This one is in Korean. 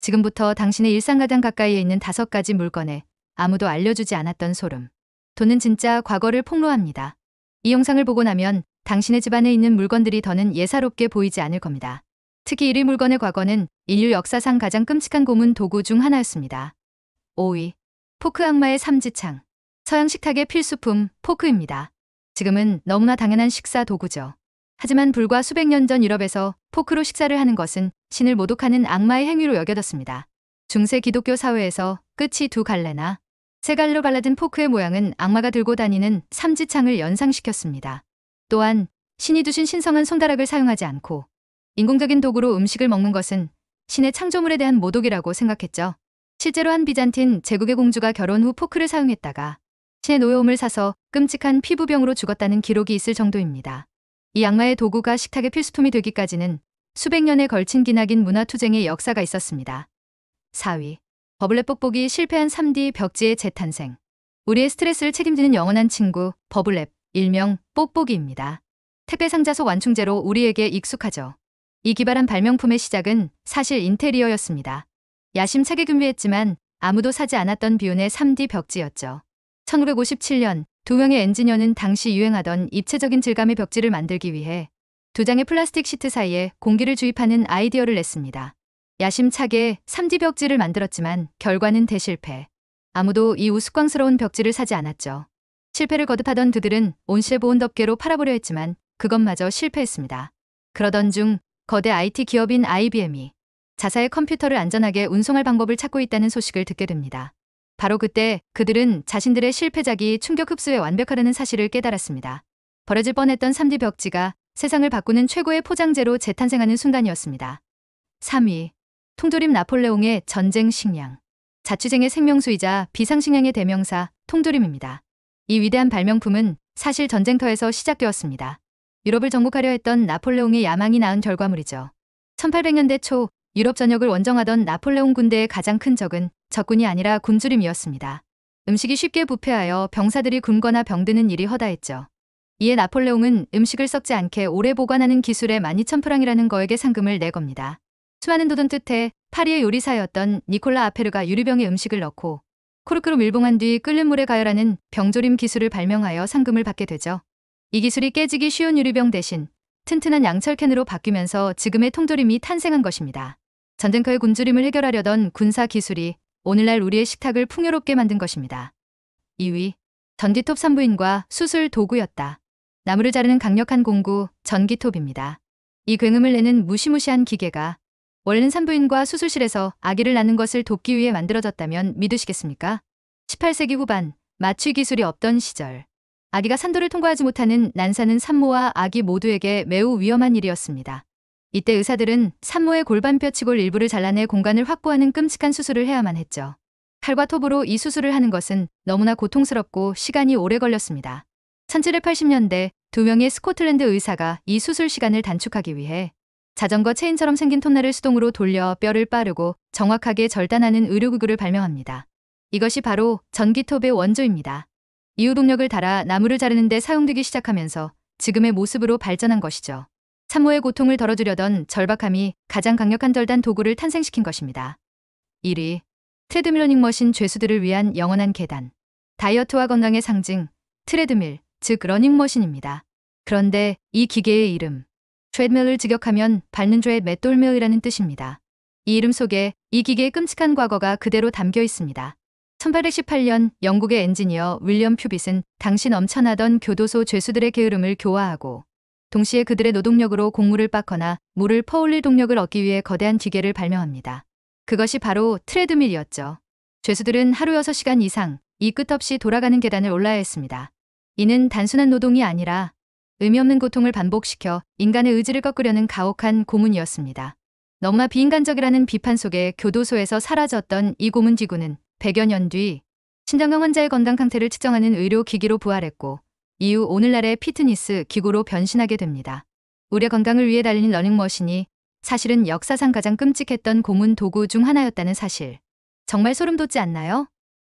지금부터 당신의 일상 가장 가까이에 있는 5가지 물건에 아무도 알려주지 않았던 소름. 돈은 진짜 과거를 폭로합니다. 이 영상을 보고 나면 당신의 집안에 있는 물건들이 더는 예사롭게 보이지 않을 겁니다. 특히 1위 물건의 과거는 인류 역사상 가장 끔찍한 고문 도구 중 하나였습니다. 5위. 포크 악마의 삼지창. 서양 식탁의 필수품 포크입니다. 지금은 너무나 당연한 식사 도구죠. 하지만 불과 수백 년 전 유럽에서 포크로 식사를 하는 것은 신을 모독하는 악마의 행위로 여겨졌습니다. 중세 기독교 사회에서 끝이 2갈래나 3갈래로 갈라진 포크의 모양은 악마가 들고 다니는 삼지창을 연상시켰습니다. 또한 신이 두신 신성한 손가락을 사용하지 않고 인공적인 도구로 음식을 먹는 것은 신의 창조물에 대한 모독이라고 생각했죠. 실제로 한 비잔틴 제국의 공주가 결혼 후 포크를 사용했다가 신의 노여움을 사서 끔찍한 피부병으로 죽었다는 기록이 있을 정도입니다. 이 악마의 도구가 식탁의 필수품이 되기까지는 수백 년에 걸친 기나긴 문화투쟁의 역사가 있었습니다. 4위. 버블렛 뽁뽁이 실패한 3D 벽지의 재탄생. 우리의 스트레스를 책임지는 영원한 친구 버블렛, 일명 뽁뽁이입니다. 택배 상자 속 완충제로 우리에게 익숙하죠. 이 기발한 발명품의 시작은 사실 인테리어였습니다. 야심차게 준비했지만 아무도 사지 않았던 비운의 3D 벽지였죠. 1957년 2명의 엔지니어는 당시 유행하던 입체적인 질감의 벽지를 만들기 위해 2장의 플라스틱 시트 사이에 공기를 주입하는 아이디어를 냈습니다. 야심차게 3D 벽지를 만들었지만 결과는 대실패. 아무도 이 우스꽝스러운 벽지를 사지 않았죠. 실패를 거듭하던 그들은 온실의 보온 덮개로 팔아보려 했지만 그것마저 실패했습니다. 그러던 중 거대 IT 기업인 IBM이 자사의 컴퓨터를 안전하게 운송할 방법을 찾고 있다는 소식을 듣게 됩니다. 바로 그때 그들은 자신들의 실패작이 충격 흡수에 완벽하다는 사실을 깨달았습니다. 버려질 뻔했던 3D 벽지가 세상을 바꾸는 최고의 포장재로 재탄생하는 순간이었습니다. 3위. 통조림 나폴레옹의 전쟁 식량. 자취생의 생명수이자 비상식량의 대명사 통조림입니다. 이 위대한 발명품은 사실 전쟁터에서 시작되었습니다. 유럽을 정복하려 했던 나폴레옹의 야망이 낳은 결과물이죠. 1800년대 초 유럽 전역을 원정하던 나폴레옹 군대의 가장 큰 적은 적군이 아니라 굶주림이었습니다. 음식이 쉽게 부패하여 병사들이 굶거나 병드는 일이 허다했죠. 이에 나폴레옹은 음식을 썩지 않게 오래 보관하는 기술에 12,000프랑이라는 거액의 상금을 내겁니다. 수많은 도전 끝에 파리의 요리사였던 니콜라 아페르가 유리병에 음식을 넣고 코르크로 밀봉한 뒤 끓는 물에 가열하는 병조림 기술을 발명하여 상금을 받게 되죠. 이 기술이 깨지기 쉬운 유리병 대신 튼튼한 양철캔으로 바뀌면서 지금의 통조림이 탄생한 것입니다. 전쟁터의 굶주림을 해결하려던 군사 기술이 오늘날 우리의 식탁을 풍요롭게 만든 것입니다. 2위. 전기톱 산부인과 수술 도구였다. 나무를 자르는 강력한 공구 전기톱입니다. 이 굉음을 내는 무시무시한 기계가 원래는 산부인과 수술실에서 아기를 낳는 것을 돕기 위해 만들어졌다면 믿으시겠습니까? 18세기 후반 마취 기술이 없던 시절 아기가 산도를 통과하지 못하는 난사는 산모와 아기 모두에게 매우 위험한 일이었습니다. 이때 의사들은 산모의 골반뼈 치골 일부를 잘라내 공간을 확보하는 끔찍한 수술을 해야만 했죠. 칼과 톱으로 이 수술을 하는 것은 너무나 고통스럽고 시간이 오래 걸렸습니다. 1780년대 2명의 스코틀랜드 의사가 이 수술 시간을 단축하기 위해 자전거 체인처럼 생긴 톱날을 수동으로 돌려 뼈를 빠르고 정확하게 절단하는 의료기구를 발명합니다. 이것이 바로 전기톱의 원조입니다. 이후 동력을 달아 나무를 자르는 데 사용되기 시작하면서 지금의 모습으로 발전한 것이죠. 산모의 고통을 덜어주려던 절박함이 가장 강력한 절단 도구를 탄생시킨 것입니다. 1위. 트레드밀 러닝머신 죄수들을 위한 영원한 계단. 다이어트와 건강의 상징, 트레드밀, 즉 러닝머신입니다. 그런데 이 기계의 이름, 트레드밀을 직역하면 밟는 죄의 맷돌밀이라는 뜻입니다. 이 이름 속에 이 기계의 끔찍한 과거가 그대로 담겨 있습니다. 1818년 영국의 엔지니어 윌리엄 퓨빗은 당시 넘쳐나던 교도소 죄수들의 게으름을 교화하고 동시에 그들의 노동력으로 곡물을 빻거나 물을 퍼올릴 동력을 얻기 위해 거대한 기계를 발명합니다. 그것이 바로 트레드밀이었죠. 죄수들은 하루 6시간 이상 이 끝없이 돌아가는 계단을 올라야 했습니다. 이는 단순한 노동이 아니라 의미 없는 고통을 반복시켜 인간의 의지를 꺾으려는 가혹한 고문이었습니다. 너무나 비인간적이라는 비판 속에 교도소에서 사라졌던 이 고문 기구는 100여 년 뒤 심장병 환자의 건강 상태를 측정하는 의료기기로 부활했고 이후 오늘날의 피트니스 기구로 변신하게 됩니다. 우리의 건강을 위해 달린 러닝머신이 사실은 역사상 가장 끔찍했던 고문 도구 중 하나였다는 사실. 정말 소름 돋지 않나요?